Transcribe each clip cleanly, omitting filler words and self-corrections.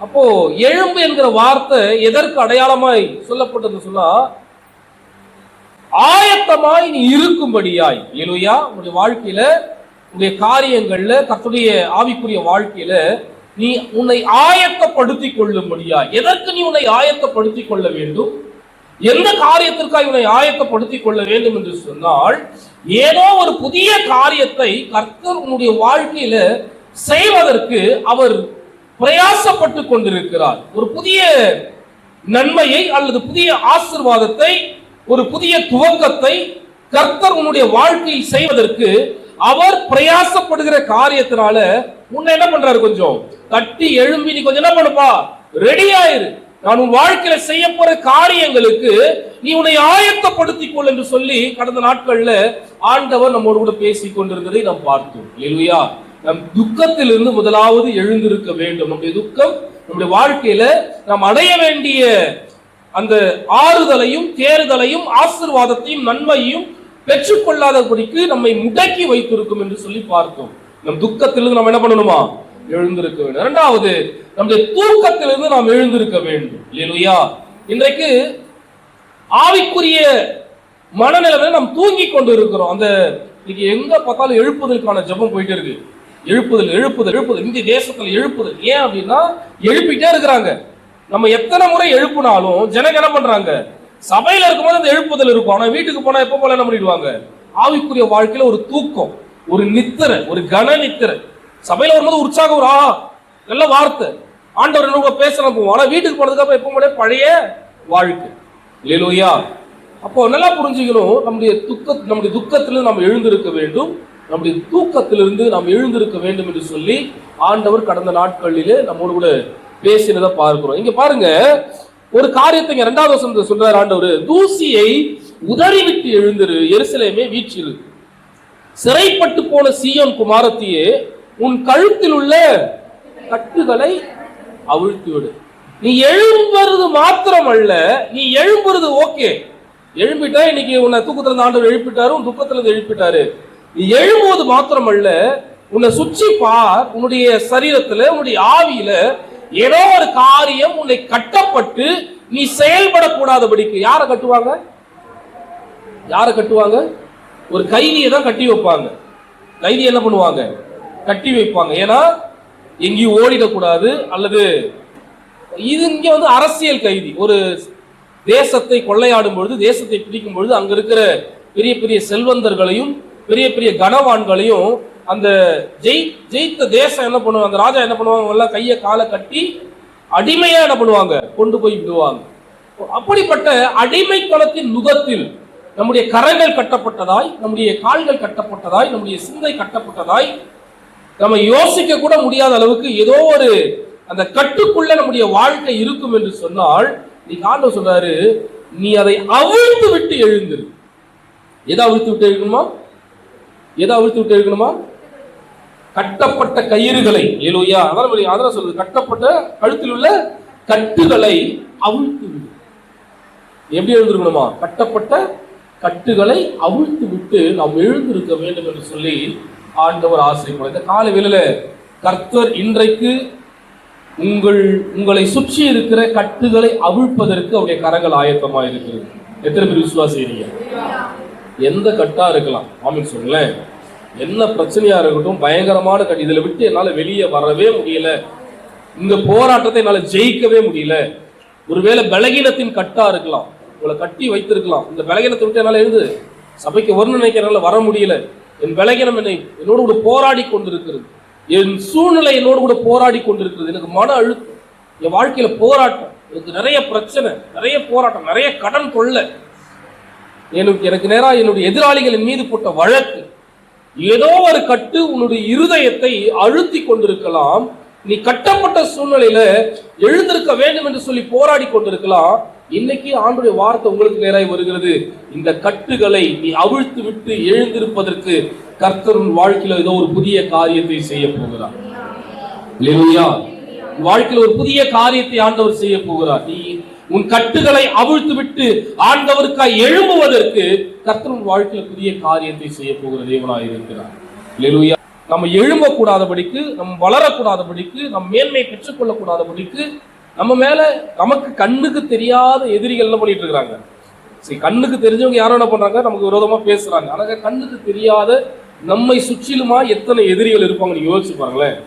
அப்போ எழும்பு என்கிற வார்த்தை எதற்கு அடையாளமாய் சொல்லப்பட்டது சொன்னா, ஆயத்தமாய் நீ இருக்கும்படியாய். அல்லேலூயா. உன்னுடைய வாழ்க்கையில, உன்னுடைய காரியங்கள்ல, கர்த்தருடைய ஆவிக்குரிய வாழ்க்கையில நீ உன்னை ஆயத்தப்படுத்திக் கொள்ளும்படியாய். எதற்கு நீ உன்னை ஆயத்தப்படுத்திக் கொள்ள வேண்டும்? எந்த காரியத்திற்காக உன்னை ஆயத்தப்படுத்திக் கொள்ள வேண்டும் என்று சொன்னால், ஏதோ ஒரு புதிய காரியத்தை கர்த்தர் உன்னுடைய வாழ்க்கையில செய்வதற்கு அவர் பிரயாசப்பட்டு கொண்டிருக்கிறார். ஒரு புதிய நன்மையை அல்லது புதிய ஆசீர்வாதத்தை, ஒரு புதிய துவக்கத்தை கர்த்தர் உன்னுடைய வாழ்க்கையில் செய்வதற்கு அவர் பிரயாசப்படுகிற காரியத்தினால உன்னை என்ன பண்றாரு, கொஞ்சம் தட்டி எழும்பி நீ கொஞ்சம் என்ன பண்ணுப்பா, ரெடி ஆயிரு. நான் உன் வாழ்க்கையில செய்ய போற காரியங்களுக்கு நீ உன்னை ஆயத்தப்படுத்திக் கொள் என்று சொல்லி கடந்த நாட்கள்ல ஆண்டவர் நம்மோடு கூட பேசிக் கொண்டிருந்ததை நாம் பார்த்தோம். அல்லேலூயா. நம் துக்கத்திலிருந்து முதலாவது எழுந்திருக்க வேண்டும். நம்முடைய துக்கம், நம்முடைய வாழ்க்கையில நாம் அடைய வேண்டிய அந்த ஆறுதலையும் தேறுதலையும் ஆசீர்வாதத்தையும் நன்மையையும் பெற்றுக்கொள்ளாதபடிக்கு நம்மை முடக்கி வைத்திருக்கும் என்று சொல்லி பார்த்தோம். நம் துக்கத்திலிருந்து நாம் என்ன பண்ணணுமா, எழுந்திருக்க வேண்டும். இரண்டாவது, நம்முடைய தூக்கத்திலிருந்து நாம் எழுந்திருக்க வேண்டும். அல்லேலூயா. இன்றைக்கு ஆவிக்குரிய மனநிலையில நாம் தூங்கி கொண்டு இருக்கிறோம். அந்த இன்னைக்கு எங்க பார்த்தாலும் எழுப்புதலுக்கான ஜெபம் போயிட்டே இருக்கு. எழுப்புதல் எழுப்புதல் எழுப்புதல், இந்திய தேசத்துல எழுப்புதல். ஏன் அப்படின்னா எழுப்பிட்டே இருக்கிறாங்க. நம்ம எத்தனை முறை எழுப்புனாலும் ஜனங்க என்ன பண்றாங்க, சபையில இருக்கும்போது அந்த எழுப்புதல் இருக்கும். ஆனா வீட்டுக்கு போனா எப்ப போல என்ன பண்ணிடுவாங்க, ஆவிக்குரிய வாழ்க்கையில ஒரு தூக்கம், ஒரு நித்திரை, ஒரு கன நித்திரை. சபையில வரும்போது உற்சாகம், ஒரு நல்ல வார்த்தை, ஆண்டவர் என்ன பேசணும் போவோம். ஆனா வீட்டுக்கு போனதுக்கு அப்புறம் எப்ப போல பழைய வாழ்க்கை. அல்லேலூயா. அப்போ நல்லா புரிஞ்சுக்கணும், நம்முடைய துக்கத்திலிருந்து நாம் எழுந்திருக்க வேண்டும், நம்முடைய தூக்கத்திலிருந்து நாம் எழுந்திருக்க வேண்டும் என்று சொல்லி ஆண்டவர் கடந்த நாட்களிலே நம்மோடு கூட பேசினதை பார்க்கிறோம். இங்க பாருங்க, ஒரு காரியத்தை இரண்டாவது வசனத்துல சொல்றார் ஆண்டவர், தூசியை உதறிவிட்டு எழுந்திரு, எருசலேமே வீற்றிரு, சிறைப்பட்டு போன சீயோன் குமாரத்தியே, உன் கழுத்தில் உள்ள கட்டுகளை அவிழ்த்து விடு. நீ எழும்புறது மாத்திரம் அல்ல, நீ எழும்புறது ஓகே, எழுப்பிட்டா, இன்னைக்கு உன்னை தூக்கத்துல ஆண்டவர் எழுப்பிட்டாரு, உன் துக்கத்துல இருந்து எழுப்பிட்டாரு. நீ எழும்புவது மாத்திரம் அல்ல, உன்னை சுற்றி பார், உன்னுடைய சரீரத்துல, உன்னுடைய ஆவியில ஏதோ ஒரு காரியம் உன்னை கட்டப்பட்டு நீ செயல்படக்கூடாதபடிக்கு. யாரை கட்டுவாங்க, யாரை கட்டுவாங்க? ஒரு கைதியை தான் கட்டி வைப்பாங்க. கைதி என்ன பண்ணுவாங்க, கட்டி வைப்பாங்க. ஏன்னா எங்கேயும் ஓடிடக்கூடாது, அல்லது இது இங்க அரசியல் கைதி. ஒரு தேசத்தை கொள்ளையாடும் பொழுது, தேசத்தை பிடிக்கும் பொழுது அங்க இருக்கிற பெரிய பெரிய செல்வந்தர்களையும் பெரிய பெரிய கனவான்களையும் அந்த ஜெயித்த தேசம் என்ன பண்ணுவாங்க, அந்த ராஜா என்ன பண்ணுவாங்க, எல்லாம் கையை காலை கட்டி அடிமையா என்ன பண்ணுவாங்க, கொண்டு போய் விடுவாங்க. அப்படிப்பட்ட அடிமைத்தனத்தின் நுகத்தில் நம்முடைய கரங்கள் கட்டப்பட்டதாய், நம்முடைய கால்கள் கட்டப்பட்டதாய், நம்முடைய சிந்தை கட்டப்பட்டதாய், நம்ம யோசிக்க கூட முடியாத அளவுக்கு ஏதோ ஒரு அந்த கட்டுக்குள்ள நம்முடைய வாழ்க்கை இருக்கும் என்று சொன்னால், நீ ஆண்டவர் சொல்றாரு, நீ அதை அவிழ்த்து விட்டு எழுந்திரு. எதை அவிழ்த்து விட்டு எழுக்கணுமா, எதை அவிழ்த்து விட்டு எழுக்கணுமா? கட்டப்பட்ட கயிறுகளை. அல்லேலூயா. அதான் சொல்றது, கட்டப்பட்ட கழுத்தில் உள்ள கட்டுகளை அவிழ்த்து விடு. எப்படி எழுந்திருக்கணுமா? கட்டப்பட்ட கட்டுகளை அவிழ்த்து விட்டு நாம் எழுந்திருக்க வேண்டும் என்று சொல்லி ஆண்டவர் ஆசைப்படுற இந்த காலை வேளையில கர்த்தர் இன்றைக்கு உங்களை சுற்றி இருக்கிற கட்டுகளை அவிழ்ப்பதற்கு அவருடைய கரங்கள் ஆயத்தமாக இருக்கிறது. எத்தனை பேர் விசுவாசிக்கிறீங்க? எந்த கட்டா இருக்கலாம், ஆமீன் சொல்லுங்களேன். என்ன பிரச்சனையா இருக்கட்டும், பயங்கரமான கட்டு, இதுல விட்டு என்னால வெளியே வரவே முடியல, இந்த போராட்டத்தை என்னால ஜெயிக்கவே முடியல. ஒருவேளை பலகீனத்தின் கட்டா இருக்கலாம், உங்களை கட்டி வைத்திருக்கலாம். இந்த பலகீனத்தை விட்டு என்னால எழுந்து சபைக்கு வரணும்னு நினைக்கிறனால வர முடியல. என் பலகீனம் என்னோடு கூட போராடி கொண்டிருக்கிறது, என் சூழ்நிலை என்னோடு கூட போராடி கொண்டிருக்கிறது, எனக்கு மன அழுத்தம், என் வாழ்க்கையில போராட்டம், எனக்கு நிறைய பிரச்சனை, நிறைய போராட்டம், நிறைய கடன் கொள்ளை, எனக்கு நேராக என்னுடைய எதிராளிகளின் மீது போட்ட வழக்கு, ஏதோ ஒரு கட்டு உன்னுடைய இருதயத்தை அழுத்தி கொண்டிருக்கலாம். நீ கட்டப்பட்ட சூழ்நிலையில எழுந்திருக்க வேண்டும் என்று சொல்லி போராடி கொண்டிருக்கலாம். இன்னைக்கு ஆண்டவருடைய வார்த்தை உங்களுக்கு நேராக வருகிறது, இந்த கட்டுகளை நீ அவிழ்த்து விட்டு எழுந்திருப்பதற்கு கர்த்தர் வாழ்க்கையில ஏதோ ஒரு புதிய காரியத்தை செய்ய போகிறார். அல்லேலூயா. வாழ்க்கையில் ஒரு புதிய காரியத்தை ஆண்டவர் செய்ய போகிறார். நீ உன் கட்டுகளை அவிழ்த்து விட்டு ஆண்டவருக்காய் எழும்புவதற்கு கர்த்தர் வாழ்க்கையில் புதிய காரியத்தை செய்ய போகிற தேவனாய் இருக்கிறார். அல்லேலூயா. நம்ம எழும்பக்கூடாதபடிக்கு, நம்ம வளரக்கூடாதபடிக்கு, நம் மேன்மை பெற்றுக்கொள்ளக்கூடாதபடிக்கு நம்ம மேல நமக்கு கண்ணுக்கு தெரியாத எதிரிகள் என்ன பண்ணிட்டு இருக்கிறாங்க. சரி, கண்ணுக்கு தெரிஞ்சவங்க யாரும் என்ன பண்றாங்க, நமக்கு விரோதமா பேசுறாங்க. ஆனா கண்ணுக்கு தெரியாத நம்மை சுற்றிலுமா எத்தனை எதிரிகள் இருப்பாங்க நீங்க யோசிச்சு பாருங்களேன்.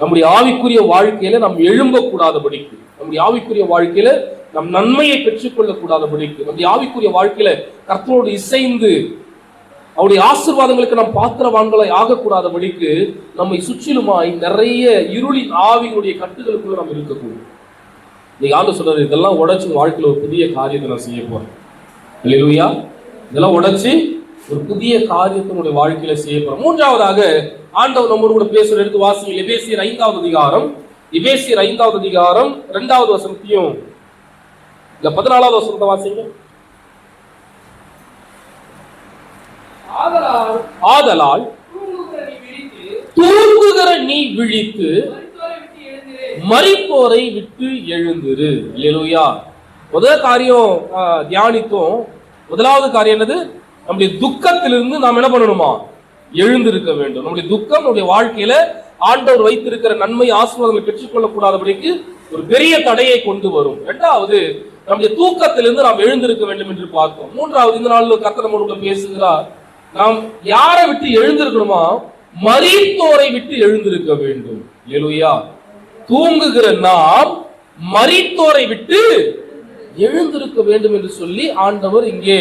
நம்முடைய ஆவிக்குரிய வாழ்க்கையில நாம் எழும்பக்கூடாதபடிக்கு, நம்முடைய ஆவிக்குரிய வாழ்க்கையில நம் நன்மையை பெற்றுக்கொள்ளக்கூடாதபடிக்கு, நம்முடைய ஆவிக்குரிய வாழ்க்கையில கர்த்தரோடு இசைந்து அவருடைய ஆசீர்வாதங்களுக்கு நாம் பாத்திரவான்களை ஆகக்கூடாதபடிக்கு நம்மை சுற்றிலுமாய் நிறைய இருளின் ஆவிகளுடைய கட்டுகளுக்குள்ள நாம் இருக்கக்கூடும். நீங்க ஆண்டு சொல்றது, இதெல்லாம் உடைச்சு வாழ்க்கையில ஒரு புதிய காரியத்தை நான் செய்ய போறேன். அல்லேலூயா. இதெல்லாம் உடைச்சு ஒரு புதிய காரியத்தை உங்களுடைய வாழ்க்கையில செய்ய போறோம். மூன்றாவதாக ஆண்டவர் நம்மோடு கூட பேசுற எடுத்து வாசிங்க. எபேசியர் 5வது அதிகாரம், எபேசியர் 5வது அதிகாரம் 2வது வசனத்தையும் இந்த 14வது வசனத்தை வாசிங்க. ஆதலால் தூங்குகிற நீ விழித்து மரித்தோரை விட்டு எழுந்திரு. அல்லேலூயா. முதல் காரியம் தியானித்தோம். முதலாவது காரியம் என்னது? நம்முடைய துக்கத்திலிருந்து நாம் என்ன பண்ணணுமா? எழுந்திருக்க வேண்டும். நம்முடைய துக்கம் நம்முடைய வாழ்க்கையில ஆண்டவர் வைத்திருக்கிற நன்மை ஆசீர்வாதங்களை பெற்றுக்கொள்ளக்கூடாதபடிக்கு ஒரு பெரிய தடையை கொண்டு வரும். இரண்டாவது, நம்முடைய தூக்கத்திலிருந்து நாம் எழுந்திருக்க வேண்டும் என்று பார்த்தோம். மூன்றாவது, இந்த நாளில் கர்த்தர் நம்மோடு பேசுகிறார். நாம் யாரை விட்டு எழுந்திருக்கணுமா? மரித்தோரை விட்டு எழுந்திருக்க வேண்டும். அல்லேலூயா. தூங்குகிற நாம் மரித்தோரை விட்டு எழுந்திருக்க வேண்டும் என்று சொல்லி ஆண்டவர் இங்கே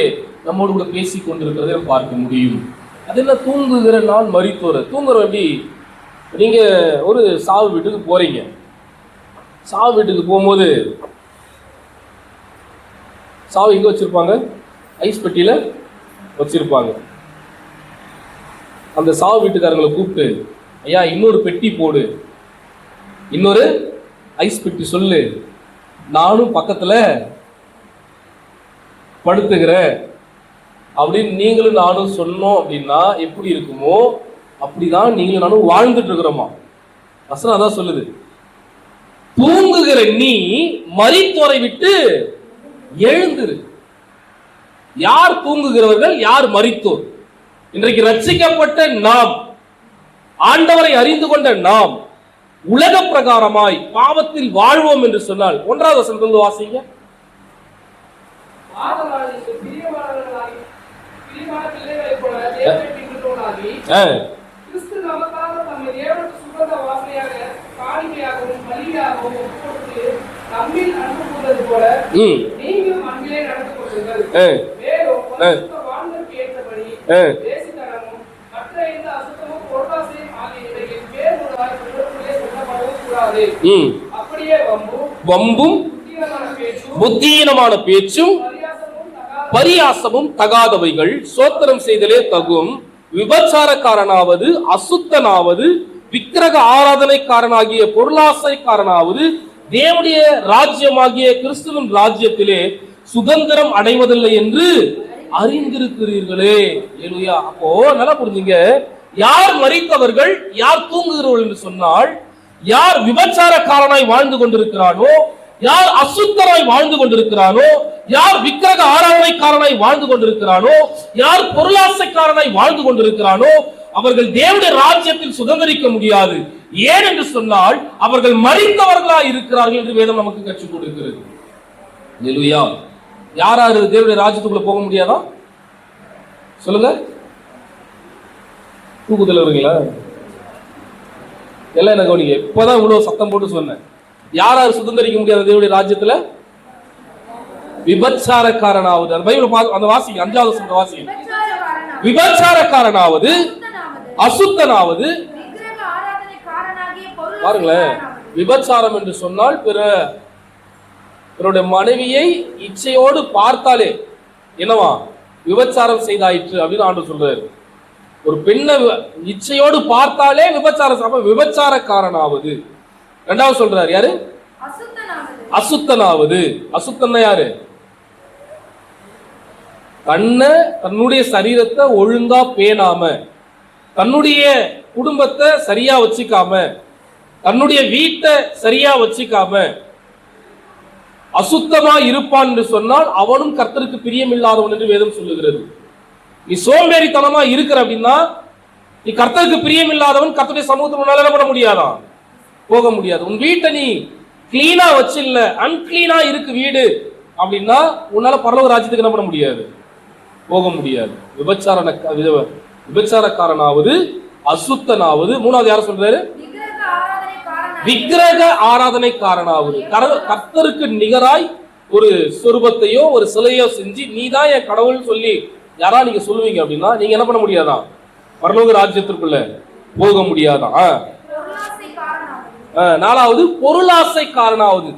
நம்மோடு கூட பேசி கொண்டிருக்கிறதை பார்க்க முடியும். அது என்ன தூங்குகிற நான் மரித்தோர்? தூங்குற எப்படி? நீங்க ஒரு சாவு வீட்டுக்கு போறீங்க. சாவு வீட்டுக்கு போகும்போது சாவு எங்க வச்சிருப்பாங்க? ஐஸ் பெட்டியில வச்சிருப்பாங்க. அந்த சாவு வீட்டுக்காரங்களை கூப்பிட்டு, ஐயா இன்னொரு பெட்டி போடு, இன்னொரு ஐஸ் பெட்டி சொல்லு, நானும் பக்கத்துல படுத்துக்கிறேன் அப்படின்னு நீங்களும் நானும் சொன்னோம் அப்படின்னா எப்படி இருக்குமோ அப்படிதான் நீங்களும் நானும் வாழ்ந்துட்டு இருக்கிறோமா? வசனம் அதான் சொல்லுது. தூங்குகிற நீ மரித்தோரை விட்டு எழுந்திரு. யார் தூங்குகிறவர்கள்? யார் மரித்தோர்? இன்றைக்கு ரட்சிக்கப்பட்ட நாம், ஆண்டவரை அறிந்து கொண்ட நாம் உலக பிரகாரமாய் பாவத்தில் வாழ்வோம் என்று சொன்னால் 1வது வசனத்திலிருந்து வாசிங்க. வம்பும் புத்தீனமான பேச்சும் பரியாசமும் தகாதவைகள், சோத்திரம் செய்தலே தகும், விபச்சாரக்காரனாவது, அசுத்தனாவது, விக்கிரக ஆராதனைக்காரனாகிய பொருளாசைக்காரனாவது தேவனுடைய ராஜ்யமாகிய கிறிஸ்துவின் ராஜ்யத்திலே சுதந்திரம் அடைவதில்லை என்று அறிந்திருக்கிறீர்களே. அல்லேலூயா. அப்போ நல்லா புரிஞ்சுங்க, யார் மரித்தவர்கள், யார் தூங்குகிறவர்கள் என்று சொன்னால், யார் விபச்சாரக்காரனாய் வாழ்ந்து கொண்டிருக்கிறானோ, யார் அசுத்தராய் வாழ்ந்து கொண்டிருக்கிறானோ, யார் விக்கிரக ஆராதனைக்காரனாய் வாழ்ந்து கொண்டிருக்கிறானோ, யார் பொருளாசைக்காரனாய் வாழ்ந்து கொண்டிருக்கிறானோ, அவர்கள் தேவனுடைய ராஜ்யத்தில் சுதந்திரிக்க முடியாது. ஏன் என்று சொன்னால் அவர்கள் மரித்தவர்களாய் இருக்கிறார்கள் என்று வேதம் நமக்கு கற்றுக் கொடுக்கிறது. அல்லேலூயா. யாராரு தேவனுடைய ராஜ்யத்துக்குள்ள போக முடியாதா? சொல்லுங்க. தூக்குதல் வருங்களா? எல்லாம் என்ன கவனிங்க. இப்பதான் இவ்வளவு சத்தம் போட்டு சொன்னேன். யாராரு சுதந்திரிக்க முடியாத தேவனுடைய ராஜ்யத்துல? விபச்சாரக்காரனாவது. அந்த பைபிள் அந்த வாசிங்க, 5வது வசனத்தை வாசிங்க. விபச்சாரக்காரனாவது, அசுத்தனாவது. பாருங்களேன், விபச்சாரம் என்று சொன்னால் பிறருடைய மனைவியை இச்சையோடு பார்த்தாலே என்னவா? விபச்சாரம் செய்தாயிற்று அப்படின்னு ஆண்டு சொல்றாரு. ஒரு பெண்ணை இச்சையோடு பார்த்தாலே விபச்சாரம். விபச்சாரக்காரனாவது. 2வது சொல்றாரு யாரு? அசுத்தனாவது. அசுத்தன்னா யாரு? தன்னுடைய சரீரத்தை ஒழுங்கா பேணாம, தன்னுடைய குடும்பத்தை சரியா வச்சுக்காம, தன்னுடைய வீட்டை சரியா வச்சுக்காம அசுத்தமா இருப்பான் என்று சொன்னால் அவனும் கர்த்தருக்கு பிரியமில்லாதவன் என்று வேதம் சொல்லுகிறது. நீ சோம்பேறித்தனமா இருக்கிற அப்படின்னா நீ கர்த்தருக்கு பிரியம் இல்லாதவன் கர்த்தருடைய சமூகத்துக்கு முன்னால என்ன பண்ண முடியாதான்? போக முடியாது. உன் வீட்டை நீ கிளீனா வச்சில்ல, அன்கிளீனா இருக்கு வீடு அப்படின்னா உன்னால பரலோக ராஜ்யத்துக்கு என்ன பண்ண முடியாது? போக முடியாது. விபச்சாரக்காரனாவது அசுத்தனாவது, மூணாவது யார சொல்றாரு? விக்கிரக ஆராதனைக்காரனாவது. கர்த்தருக்கு நிகராய் ஒரு சொரூபத்தையோ ஒரு சிலையோ செஞ்சு நீதான் என் கடவுள் சொல்லி யாரா நீங்க சொல்லுவீங்க அப்படின்னா நீங்க என்ன பண்ண முடியாதான்? பரலோக ராஜ்யத்திற்குள்ள போக முடியாதான். நாலாவது பொருளாசைக்காரனாவது.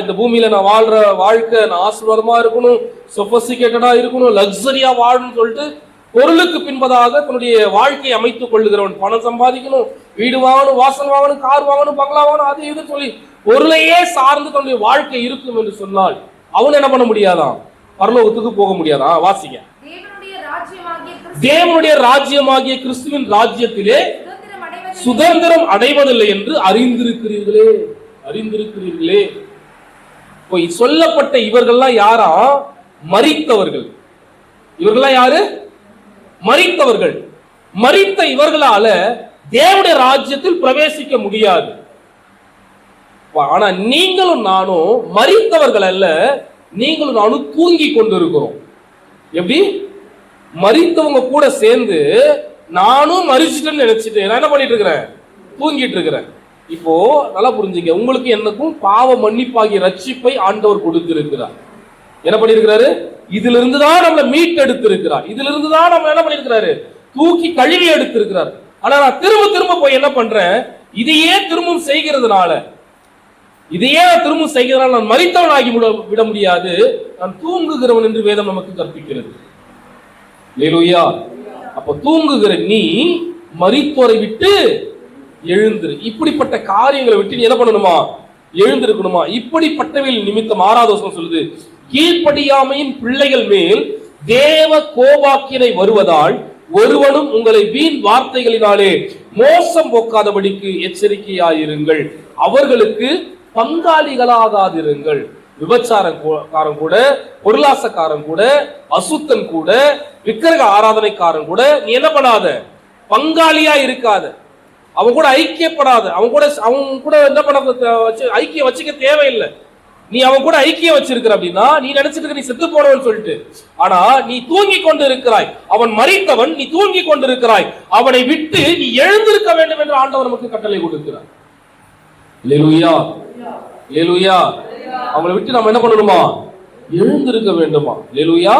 இந்த பூமியில நான் வாழ்ற வாழ்க்கை நான் ஆசீர்வாதமா இருக்கணும், சொபஸ்டிகேட்டடா இருக்கணும், லக்ஸரியா வாழணும்னு சொல்லிட்டு பொருளுக்கு பின்பதாக தன்னுடைய வாழ்க்கையை அமைத்துக் கொள்ளுகிறவன். பணம் சம்பாதிக்கணும், வீடு வாங்கணும், வாசல் வாங்கணும், கார் வாங்கணும், பங்களா வாங்கணும், அது இது சொல்லி பொருளையே சார்ந்து தன்னுடைய வாழ்க்கை இருக்கும் என்று சொன்னால் அவன் என்ன பண்ண முடியாதான்? பரலோகத்துக்கு போக முடியாதான்? வாசிங்க. தேவனுடைய ராஜ்யமாகிய கிறிஸ்துவின் ராஜ்யத்திலே சுதந்திரம் அடைவதில்லை என்று அறிந்திருக்கிறீர்களே. சொல்லப்பட்ட இவர்கள்லாம் யாரா? மரித்தவர்கள். இவர்கள்லாம் யாரு? மரித்தவர்கள். மரித்த இவர்களால தேவனுடைய ராஜ்யத்தில் பிரவேசிக்க முடியாது. ஆனா நீங்களும் நானும் மரித்தவர்கள் அல்ல, நீங்களும் நானும் தூங்கி கொண்டிருக்கிறோம். எப்படி? மரித்தவங்க கூட சேர்ந்து நானும் மரிச்சிட்டேன்னு நினைச்சிட்டு நான் என்ன பண்ணிட்டு இருக்கிறேன்? தூங்கிட்டு இருக்கிறேன். இப்போ நல்லா புரிஞ்சுங்க, உங்களுக்கு எனக்கும் பாவ மன்னிப்பாகிய ரட்சிப்பை ஆண்டவர் கொடுத்திருக்கிறார். என்ன பண்ணிருக்கிறாரு? இதுல இருந்துதான் நம்மளை மீட் எடுத்திருக்கிறார். இதுல இருந்துதான் நம்ம என்ன பண்ணிருக்கிறாரு? தூக்கி கழுவி எடுத்திருக்கிறார். ஆனா நான் திரும்ப திரும்ப போய் என்ன பண்றேன்? இதையே திரும்பவும் செய்கிறதுனால நான் மரித்தவன் ஆகி விட முடியாது, நான் தூங்குகிறவன் என்று வேதம் நமக்கு கற்பிக்கிறது. அல்லேலூயா. அப்ப தூங்குகிற நீ மரித்தோரை விட்டு எழுந்திரு. இப்படிப்பட்ட காரியங்களை விட்டு நீ என்ன பண்ணணுமா? எழுந்திருக்கணுமா? இப்படிப்பட்டவைகள் நிமித்தம் 6வது வசனம் சொல்லுது, கீழ்ப்படியாமையின் பிள்ளைகள் மேல் தேவ கோபாக்கினை வருவதால் ஒருவனும் உங்களை வீண் வார்த்தைகளினாலே மோசம் போக்காதபடிக்கு எச்சரிக்கையாயிருங்கள். அவர்களுக்கு பங்காளிகளாகாதிருங்கள். விபச்சாரக்காரன் கூட, பொருளாசக்காரன் கூட, அசுத்தன் கூட, விக்கிரக ஆராதனைக்காரன் கூட நீ என்ன பண்ணாத? பங்காளியா இருக்காத. அவன் கூட ஐக்கியப்படாத. அவன் கூட என்ன பண்ண ஐக்கியம் வச்சுக்க தேவையில்லை. நீ அவன் கூட ஐக்கியம் வச்சிருக்கிற அப்படின்னா நீ நினைச்சிட்டு நீ செத்து போனவன் சொல்லிட்டு, ஆனா நீ தூங்கி கொண்டு இருக்கிறாய். அவன் மரித்தவன், நீ தூங்கி கொண்டிருக்கிறாய். அவனை விட்டு நீ எழுந்திருக்க வேண்டும் என்று ஆண்டவர் நமக்கு கட்டளை கொடுக்கிறார். அல்லேலூயா, அல்லேலூயா. அவங்களை விட்டு நம்ம என்ன பண்ணணுமா? எழுந்திருக்க வேண்டுமா? அல்லேலூயா.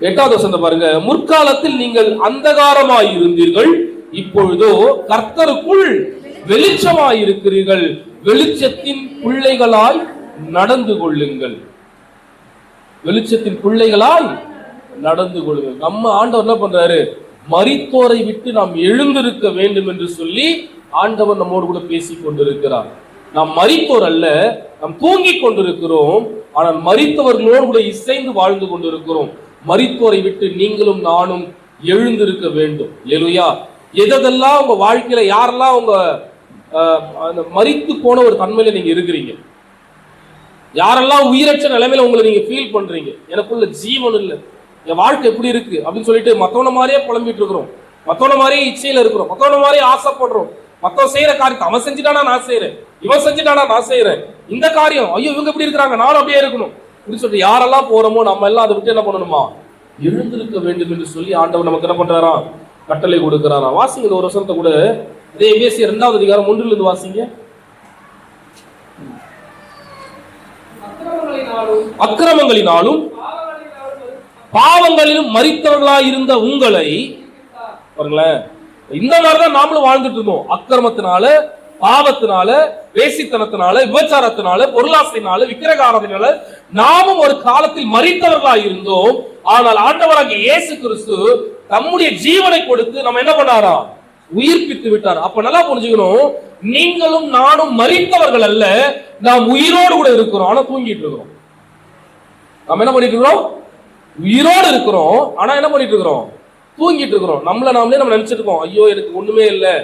8வது வசனம் பாருங்க, முற்காலத்தில் நீங்கள் அந்தகாரமாய் இருந்தீர்கள், இப்பொழுதோ கர்த்தருக்குள் வெளிச்சமாய் இருக்கிறீர்கள். வெளிச்சத்தின் பிள்ளைகளாய் நடந்து கொள்ளுங்கள். வெளிச்சத்தின் பிள்ளைகளாய் நடந்து கொள்ளுங்கள். நம்ம ஆண்டவர் என்ன பண்றாரு? மரித்தோரை விட்டு நாம் எழுந்திருக்க வேண்டும் என்று சொல்லி ஆண்டவர் நம்மோடு கூட பேசிக் கொண்டிருக்கிறார். நாம் மரித்தோர் அல்ல, நாம் தூங்கிக் கொண்டிருக்கிறோம். ஆனால் மரித்தவர்களோடு கூட இசைந்து வாழ்ந்து கொண்டிருக்கிறோம். மரித்தோரை விட்டு நீங்களும் நானும் எழுந்திருக்க வேண்டும். அல்லேலூயா. எதெல்லாம் உங்க வாழ்க்கையில யாரெல்லாம் உங்க மரித்து போன ஒரு தன்மையில நீங்க இருக்கிறீங்க, யாரெல்லாம் உயிரற்ற நிலைமையில உங்களை நீங்க ஃபீல் பண்றீங்க, எனக்குள்ள ஜீவன் இல்லை, என் வாழ்க்கை எப்படி இருக்கு அப்படின்னு சொல்லிட்டு மத்தவன மாதிரியே புலம்பிட்டு இருக்கிறோம், மத்தவன மாதிரியே இச்சையில இருக்கிறோம், மத்தவன மாதிரியே ஆசைப்படுறோம். மத்தவன் செய்யற காரியத்தை அவன் செஞ்சுட்டானா நான் செய்யறேன், இவன் செஞ்சுட்டானா நான் செய்யறேன், இந்த காரியம் ஐயோ இவங்க எப்படி இருக்கிறாங்க நானும் அப்படியே இருக்கணும் அப்படின்னு சொல்லிட்டு யாரெல்லாம் போறோமோ நம்ம எல்லாம் அதை விட்டு என்ன பண்ணணுமா? எழுந்திருக்க வேண்டும் என்று சொல்லி ஆண்டவர் நமக்கு என்ன பண்றாரா? கட்டளை கொடுக்கிறாரா? வாசிங்க ஒரு வசனத்தை கூட, இதே எபேசியர் 2வது அதிகாரம் 1 வாசிங்க. அக்கிரமங்களினாலும் பாவங்களிலும் மரித்தவர்களாய் இருந்த உங்களை பாருங்களேன், இந்த மாதிரிதான் நாமளும் வாழ்ந்துட்டு இருந்தோம். அக்கிரமத்தினால, பாவத்தினால, வேசித்தனத்தினால, விபச்சாரத்தினால, பொருளாசையினால, விக்கிரக ஆராதனையினால நாமும் ஒரு காலத்தில் மரித்தவர்களாய் இருந்தோம். ஆனால் ஆண்டவராகிய இயேசு கிறிஸ்து தம்முடைய ஜீவனை கொடுத்து நம்ம என்ன பண்ணாரா? உயிர்ப்பித்து விட்டார். அப்ப நல்லா புரிஞ்சுக்கணும், நீங்களும் நானும் மரித்தவர்கள் அல்ல, நாம் உயிரோடு கூட இருக்கிறோம், ஆனா தூங்கிட்டு இருக்கிறோம். நம்ம என்ன பண்ணிட்டு இருக்கிறோம்? உயிரோடு இருக்கிறோம், ஆனா என்ன பண்ணிட்டு இருக்கிறோம்? தூங்கிட்டு இருக்கிறோம். நாமளே நம்ம நினைச்சிட்டு இருக்கோம், ஐயோ எனக்கு ஒண்ணுமே இல்லை,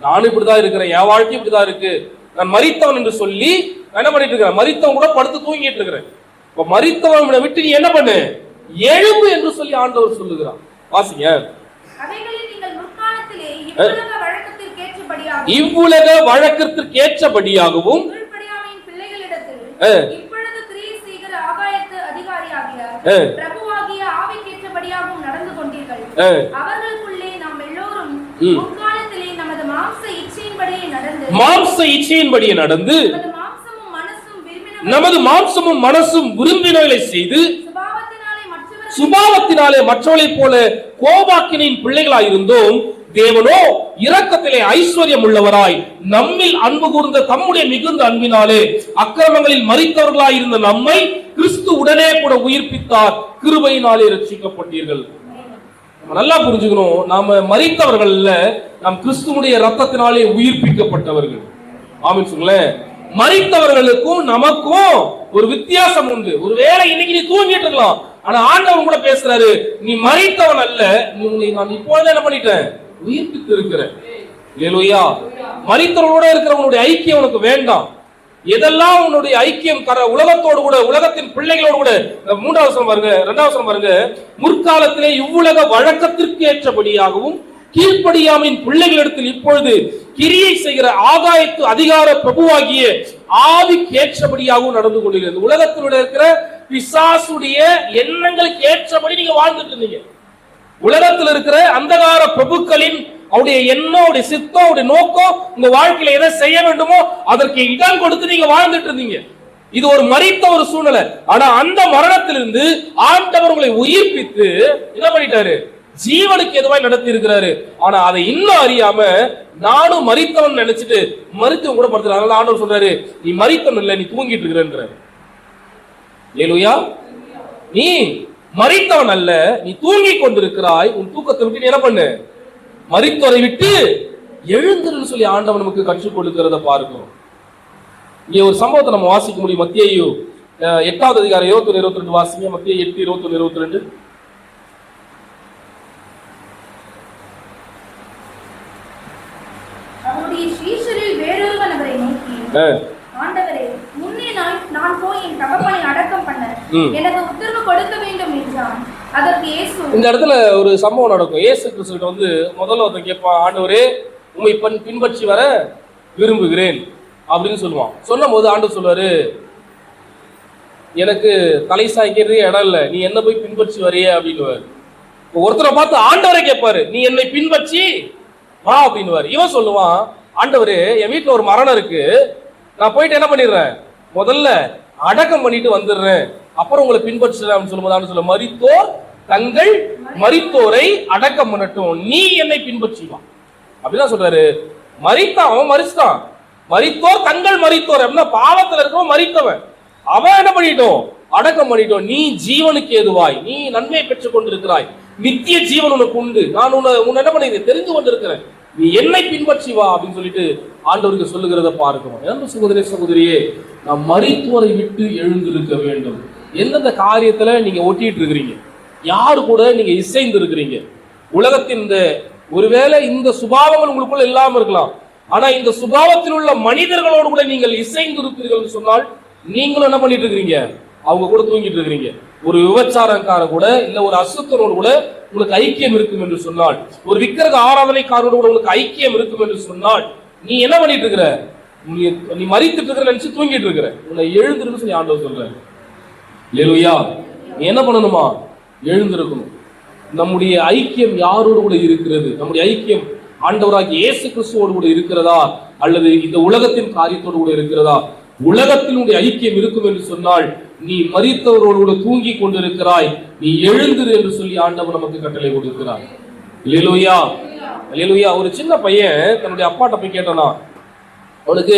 நானும் இப்படிதான் இருக்கிறேன், என் வாழ்க்கை இப்படிதான் இருக்கு, நான் மரித்தவன் என்று சொல்லி நான் என்ன பண்ணிட்டு இருக்கிறேன்? மரித்தவன் கூட படுத்து தூங்கிட்டு இருக்கிறேன். இப்ப மரித்தவனை விட்டு நீ என்ன பண்ணு? எழும்பு என்று சொல்லி ஆண்டவர் சொல்லுகிறான். வாசிங்க. இவ்வுலக வழக்கத்திற்கேற்றபடியாகவும் மாம்ச இச்சையின்படியே நடந்து நமது மாம்சமும் மனசும் விரும்பினவர்களை செய்து சுபாவத்தினாலே மற்றவர்களைப் போல கோபாக்கினின் பிள்ளைகளாயிருந்தோம். தேவனோ இரக்கத்திலே ஐஸ்வர்யம் உள்ளவராய் நம்மில் அன்பு கூர்ந்த தம்முடைய மிகுந்த அன்பினாலே அக்கிரமங்களில் மரித்தவர்களாயிருந்த நம்மை கிறிஸ்து உடனே கூட உயிர்ப்பித்தார். கிருபையினாலே ரட்சிக்கப்பட்டீர்கள். நல்லா புரிஞ்சுக்கணும், நாம மரித்தவர்கள் இல்ல, நாம் கிறிஸ்துவுடைய ரத்தத்தினாலே உயிர்ப்பிக்கப்பட்டவர்கள். ஆமென் சொல்லுங்களேன். மரித்தவர்களுக்கும் நமக்கும் ஒரு வித்தியாசம் உண்டு. ஒருவேளை இன்னைக்கு நீ தூங்கிட்டு இருக்கலாம், ஆனா ஆண்டவர் கூட பேசுறாரு, நீ மரித்தவன் அல்ல, நீ நான் இப்பொழுது என்ன பண்ணிட்டேன், உயிர்ப்பித்து இருக்கிறேன். ஹல்லேலூயா. மரித்தவர்களோட இருக்கிறவனுடைய ஐக்கியம் உனக்கு வேண்டாம். எதெல்லாம் உன்னுடைய ஐக்கியம் உலகத்தோடு கூட, உலகத்தின் பிள்ளைகளோடு கூட. மூன்றாவது வசனம் பாருங்க, இரண்டாவது வசனம் பாருங்க. முற்காலத்திலே இவ்வுலக வழக்கத்திற்கு ஏற்றபடியாகவும் கீழ்ப்படியாமையின் பிள்ளைகளிடத்தில் இப்பொழுது கிரியை செய்கிற ஆகாயத்து அதிகார பிரபுவாகிய ஆவிக்கு ஏற்றபடியாகவும் நடந்து கொண்டிருக்கிறது. உலகத்தினுடைய இருக்கிற பிசாசுடைய எண்ணங்களுக்கு ஏற்றபடி நீங்க வாழ்ந்துட்டு இருந்தீங்க. உலகத்தில் இருக்கிற அந்தகார பிரபுக்களின் அவருடைய எண்ணம், அவருடைய சித்தம், அவருடைய நோக்கம் உங்க வாழ்க்கையில எதை செய்ய வேண்டுமோ அதற்கு இடம் கொடுத்து நீங்க வாழ்ந்துட்டு இருந்தீங்க. இது ஒரு மரித்த ஒரு சூழ்நிலை. ஆனா அந்த மரணத்திலிருந்து ஆண்டவர் உங்களை உயிர்ப்பித்து என்ன பண்ணிட்டாரு, ஜீவனுக்கு எதுவாய் நடத்தி இருக்கிறாரு. ஆனா அதை இன்னும் அறியாம நானும் மரித்தவன் நினைச்சிட்டு மரித்தவன் கூட படுத்துறாங்க. ஆண்டவர் சொல்றாரு, நீ மரித்தவன் இல்ல, நீ தூங்கிட்டு இருக்கிற. ஹல்லேலூயா. நீ மரித்தவன் அல்ல, நீ தூங்கி கொண்டிருக்கிறாய். உன் தூக்கத்தை விட்டு என்ன பண்ணு, மரித்தவரை விட்டு எழுந்துன்னு சொல்லி ஆண்டவன் நமக்கு கற்றுக் கொடுக்கிறத பார்க்கிறோம். இங்க ஒரு சம்பவத்தை நம்ம வாசிக்க முடியும். மத்தேயு 8வது அதிகாரம் 21-22 வாசிங்க. மத்தேயு 8:21-22. ஆண்டவரே, முன்னே நான் போய் என் தகப்பனை அடக்கம் பண்ண எனக்கு உத்தரவு கொடுக்க வேண்டும் என்றான். அதற்கு இயேசு, இந்த இடத்துல ஒரு சம்பவம் நடக்கும். இயேசு கிறிஸ்துவிட்ட வந்து முதல்ல ஒருத்தன் கேட்பான், ஆண்டவரே உம்மை பின்பற்றி வர விரும்புகிறேன் அப்படின்னு சொல்லுவான். சொல்லும் போது ஆண்டவர் சொல்லுவாரு, எனக்கு தலை சாய்க்கிறதே இடம் இல்லை, நீ என்ன போய் பின்பற்றி வரைய அப்படின்னு. ஒருத்தரை பார்த்து ஆண்டவரை கேட்பாரு, நீ என்னை பின்பற்றி வா அப்படின்னு. இவன் சொல்லுவான், ஆண்டவரே என் வீட்டுல ஒரு மரணம் இருக்கு, நான் போயிட்டு என்ன பண்ணிடுறேன், முதல்ல அடக்கம் பண்ணிட்டு வந்துடுறேன், அப்புறம் உங்களை பின்பற்றுறேன் சொல்லும்போது சொல்ல, மரித்தோர் தங்கள் மரித்தோரை அடக்கம் பண்ணட்டும், நீ என்னை பின்பற்றிவான் அப்படிதான் சொல்றாரு. மரித்தான், அவன் மரித்தான். மரித்தோர் தங்கள் மரித்தோர் அப்படின்னா பாவத்துல இருக்கவன் மரித்தவன், அவன் என்ன பண்ணிட்டோம், அடக்கம் பண்ணிட்டோம். நீ ஜீவனுக்கு ஏதுவாய், நீ நன்மையை பெற்றுக் கொண்டிருக்கிறாய், நித்திய ஜீவன் உனக்கு உண்டு, நான் உன்னை என்ன பண்ணி தெரிந்து கொண்டிருக்கிறேன், நீ என்னை பின்பற்றி வா அப்படின்னு சொல்லிட்டு ஆண்டவருக்கு சொல்லுகிறத பார்க்கிறோம். என்ன சகோதரி சகோதரியே, நாம் மரித்தோரை விட்டு எழுந்திருக்க வேண்டும். எந்தெந்த காரியத்துல நீங்க ஒட்டிட்டு இருக்கிறீங்க, யாரு கூட நீங்க இசைந்து இருக்கிறீங்க, உலகத்தின் இந்த ஒருவேளை இந்த சுபாவங்கள் உங்களுக்குள்ள இல்லாம இருக்கலாம், ஆனா இந்த சுபாவத்தில் உள்ள மனிதர்களோடு கூட நீங்கள் இசைந்து இருப்பீர்கள் சொன்னால் நீங்களும் என்ன பண்ணிட்டு இருக்கிறீங்க, அவங்க கூட தூங்கிட்டு இருக்கிறீங்க. ஒரு விபச்சாரக்கார கூட இல்ல ஒரு அசுத்தனோடு கூட உங்களுக்கு ஐக்கியம் இருக்கும் என்று சொன்னால், ஒரு விக்கிரக ஆராதனைக்காரோடு கூட உங்களுக்கு ஐக்கியம் இருக்கும் என்று சொன்னால், நீ என்ன பண்ணிட்டு இருக்கிற, நீ மரித்துட்டு இருக்கிற நினைச்சு தூங்கிட்டு இருக்கிற. உன்னை எழுந்திருன்னு சொல்லி ஆண்டவர் சொல்றாரு. ஹல்லேலூயா. நீ என்ன பண்ணணுமா, எழுந்திருக்கணும். நம்முடைய ஐக்கியம் யாரோடு கூட இருக்கிறது, நம்முடைய ஐக்கியம் ஆண்டவராகிய இயேசு கிறிஸ்துவோடு கூட இருக்கிறதா அல்லது இந்த உலகத்தின் காரியத்தோடு கூட இருக்கிறதா? உலகத்தினுடைய ஐக்கியம் இருக்கும் என்று சொன்னால் நீ மரித்தவரோடு கூட தூங்கி கொண்டிருக்கிறாய், நீ எழுந்திரு என்று சொல்லி ஆண்டவர் நமக்கு கட்டளை கொடுக்கிறார். ஹல்லேலூயா. ஹல்லேலூயா. ஒரு சின்ன பையன் தன்னுடைய அப்பாட்ட போய் கேட்டானா, அவனுக்கு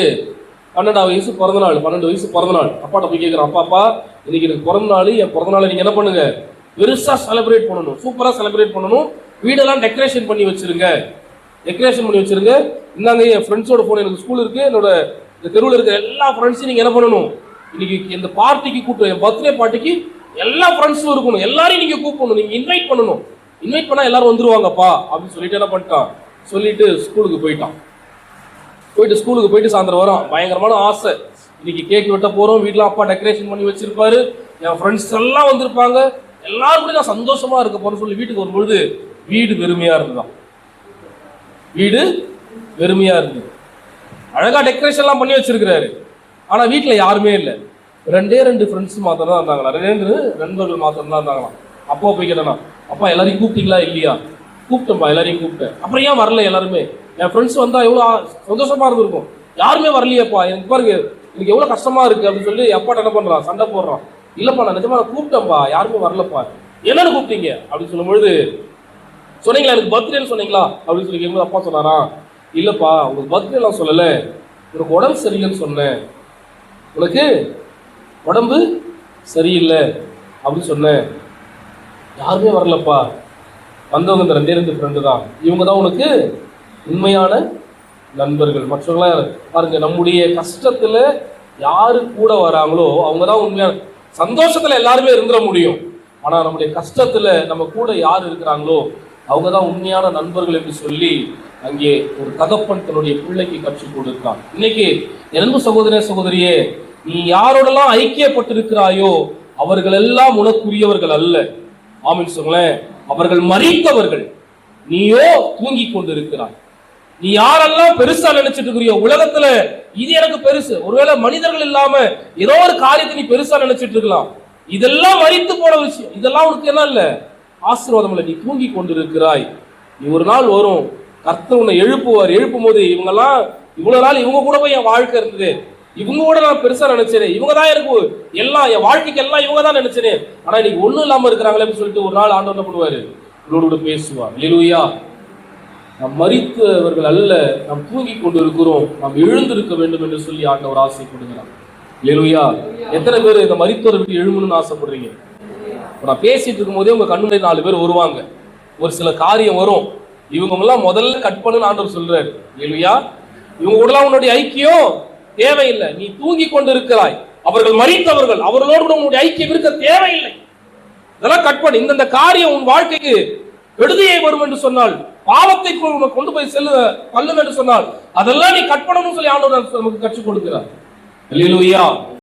12 வயசு பிறந்த நாள், 12 வயசு பிறந்த நாள். அப்பாட்ட போய் கேட்கிறான், அப்பாப்பா இன்னைக்கு எனக்கு பிறந்த நாள், என் பிறந்த நாளை நீங்க என்ன பண்ணுங்க, பெருசா செலிப்ரேட் பண்ணணும், சூப்பரா செலிப்ரேட் பண்ணணும், வீடெல்லாம் டெக்கரேஷன் பண்ணி வச்சிருங்க, டெக்கரேஷன் பண்ணி வச்சிருங்க. இந்தாங்க என் ஃப்ரெண்ட்ஸோட போன், எனக்கு ஸ்கூல் இருக்கு, என்னோட தெருவில் இருக்கிற எல்லா ஃப்ரெண்ட்ஸையும் நீங்க என்ன பண்ணணும், இன்னைக்கு இந்த பார்ட்டிக்கு கூப்பிட்டு, என் பர்த்டே பார்ட்டிக்கு எல்லா ஃப்ரெண்ட்ஸும் இருக்கணும், எல்லாரையும் நீங்க கூப்பிடணும், நீங்க இன்வைட் பண்ணணும், இன்வைட் பண்ணா எல்லாரும் வந்துருவாங்கப்பா அப்படின்னு சொல்லிட்டு என்ன பண்ணிட்டான், சொல்லிட்டு ஸ்கூலுக்கு போயிட்டான். ஸ்கூலுக்கு போயிட்டு சாயந்தரம் வரும், பயங்கரமான ஆசை, இன்னைக்கு கேக் வெட்ட போறோம், வீட்டுல அப்பா டெக்கரேஷன் பண்ணி வச்சிருப்பாரு, என் ஃப்ரெண்ட்ஸ் எல்லாம் வந்திருப்பாங்க, எல்லாரும் கூட நான் சந்தோஷமா இருக்க போறேன்னு சொல்லி வீட்டுக்கு வரும்பொழுது வீடு வெறுமையா இருந்துதான். வீடு வெறுமையா இருக்கு. அழகா டெக்கரேஷன் எல்லாம் பண்ணி வச்சிருக்கிறாரு. ஆனா வீட்டுல யாருமே இல்லை. ரெண்டு ஃப்ரெண்ட்ஸ் மாத்திரம் தான் இருந்தாங்களா, 2 நண்பர்கள் மாத்திரம் தான் இருந்தாங்களாம். அப்பா போய் கேட்டேனா, அப்பா எல்லாரையும் கூப்பிட்டீங்களா? இல்லையா. கூப்பிட்டேன்ப்பா, எல்லாரையும் கூப்பிட்டேன். அப்புறம் ஏன் வரல எல்லாருமே? என் ஃப்ரெண்ட்ஸ் வந்தா எவ்வளவு சந்தோஷமா இருந்திருக்கும். யாருமே வரலையேப்பா, எனக்கு பாருங்க எனக்கு எவ்வளவு கஷ்டமா இருக்கு அப்படின்னு சொல்லி அப்பாட்ட என்ன பண்றான், சண்டை போடுறான். இல்லப்பா நான் நிஜமா கூப்பிட்டேன்ப்பா, யாருமே வரலப்பா. என்னன்னு கூப்பிட்டீங்க அப்படின்னு சொல்லும் பொழுது, சொன்னீங்களா எனக்கு பர்த்டேன்னு சொன்னீங்களா அப்படின்னு சொல்லி கேட்கும்போது அப்பா சொன்னாரா, இல்லப்பா உங்களுக்கு பர்த்டே எல்லாம் சொல்லல, உனக்கு உடம்பு சரியில்லைன்னு சொன்னேன், உனக்கு உடம்பு சரியில்லை அப்படின்னு சொன்னேன். யாருமே வரலப்பா, வந்தவங்க இந்த 2 ஃப்ரெண்டு தான், இவங்க தான் உனக்கு உண்மையான நண்பர்கள். மற்றவங்களாம் பாருங்க, நம்முடைய கஷ்டத்துல யாரு கூட வராங்களோ அவங்க தான் உண்மையான. சந்தோஷத்துல எல்லாருமே இருந்துட முடியும், ஆனா நம்முடைய கஷ்டத்துல நம்ம கூட யார் இருக்கிறாங்களோ அவங்க தான் உண்மையான நண்பர்கள் என்று சொல்லி அங்கே ஒரு தகப்பன் தன்னுடைய பிள்ளைக்கு கற்றுக் கொடுக்கிறான். இன்னைக்கு அன்பு சகோதர சகோதரியே, நீ யாரோடெல்லாம் ஐக்கியப்பட்டிருக்கிறாயோ அவர்கள் எல்லாம் உனக்குரியவர்கள் அல்ல. ஆமென் சொல்லுங்களேன். அவர்கள் மரித்தவர்கள், நீயோ தூங்கி கொண்டிருக்கிறாய். நீ யாரெல்லாம் பெருசா நினைச்சிட்டு இருக்கிறியோ உலகத்துல, இது எனக்கு பெருசு. ஒருவேளை மனிதர்கள் இல்லாம ஏதோ ஒரு காரியத்தை நீ பெருசா நினைச்சிட்டு இருக்கலாம். இதெல்லாம் மரித்து போன விஷயம், இதெல்லாம் உனக்கு என்ன இல்ல, ஆசீர்வாதம் இல்லை. நீ தூங்கி கொண்டிருக்கிறாய். நீ ஒரு நாள் வரும், கர்த்தர் உன்னை எழுப்புவார். எழுப்பும் போது இவங்கெல்லாம் இவ்வளவு நாள் இவங்க கூட போய் என் வாழ்க்கை இருந்தது, இவங்க கூட நான் பெருசா நினைச்சேன், இவங்க தான் எனக்கு எல்லாம், என் வாழ்க்கைக்கு எல்லாம் இவங்க தான் நினைச்சேன், ஆனா இன்னைக்கு ஒண்ணும் இல்லாம இருக்கிறாங்களே சொல்லிட்டு ஒரு நாள் ஆண்டவர் என்ன பண்ணுவாரு, உங்களோட பேசுவார். அல்லேலூயா. நாம் மரித்தவர்கள் அல்ல, நாம் தூங்கி கொண்டு இருக்கிறோம், நாம் எழுந்திருக்க வேண்டும் என்று சொல்லி ஆண்டவர் ஆசைப்படுகிறார். அல்லேலூயா. எத்தனை பேர் இந்த மரித்தவரை விட்டு எழுமணும்னு ஆசைப்படுறீங்க? நான் பேசிட்டு இருக்கும் போதே உங்க கண்ணுடைய 4 பேர் வருவாங்க, ஒரு சில காரியம் வரும், இவங்க எல்லாம் முதல்ல கட் பண்ணுன்னு ஆண்டவர் சொல்றாரு. அல்லேலூயா. இவங்க கூட உன்னுடைய ஐக்கியம் தேவையில்லை, நீ தூங்கி கொண்டு இருக்கிறாய். அவர்கள் மரித்தவர்கள், அவர்களோடு கூட உன்னுடைய ஐக்கியம் இருக்க தேவையில்லை. இதெல்லாம் கட் பண்ணி, இந்த காரியம் உன் வாழ்க்கைக்கு விடுதியை வரும் என்று சொன்னால், பாவத்தை கொண்டு போய் செல்லும் என்று சொன்னால், அதெல்லாம் நீ கட் பண்ணணும்னு சொல்லி ஆண்டவர் நமக்கு கற்றுக் கொடுக்கிறார். அல்லேலூயா.